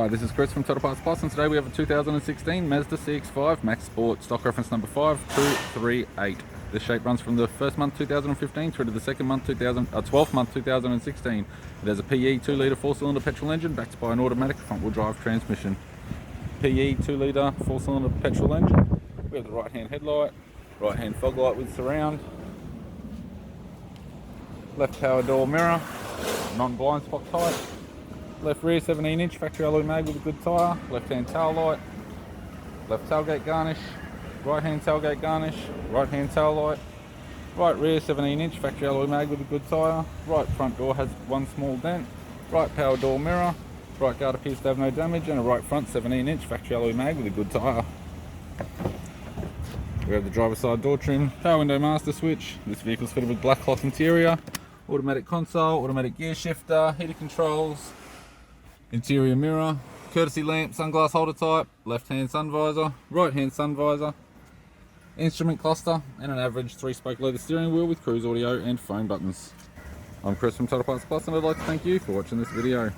Hi, this is Chris from Total Parts Plus, and today we have a 2016 Mazda CX-5 Maxx Sport, stock reference number 5238. This shape runs from the first month 2015 through to the second month 12th month 2016. It has a PE 2-litre 4-cylinder petrol engine backed by an automatic front-wheel drive transmission. PE 2-litre 4-cylinder petrol engine. We have the right-hand headlight, right-hand fog light with surround, left power door mirror, non-blind spot type. Left rear 17-inch factory alloy mag with a good tyre, left hand tail light, left tailgate garnish, right hand tailgate garnish, right hand tail light, right rear 17-inch factory alloy mag with a good tyre, right front door has one small dent, right power door mirror, right guard appears to have no damage, and a right front 17-inch factory alloy mag with a good tyre. We have the driver's side door trim, power window master switch. This vehicle is fitted with black cloth interior, automatic console, automatic gear shifter, heater controls, interior mirror, courtesy lamp, sunglass holder type, left hand sun visor, right hand sun visor, instrument cluster, and an average 3-spoke leather steering wheel with cruise audio and phone buttons. I'm Chris from Total Parts Plus, and I'd like to thank you for watching this video.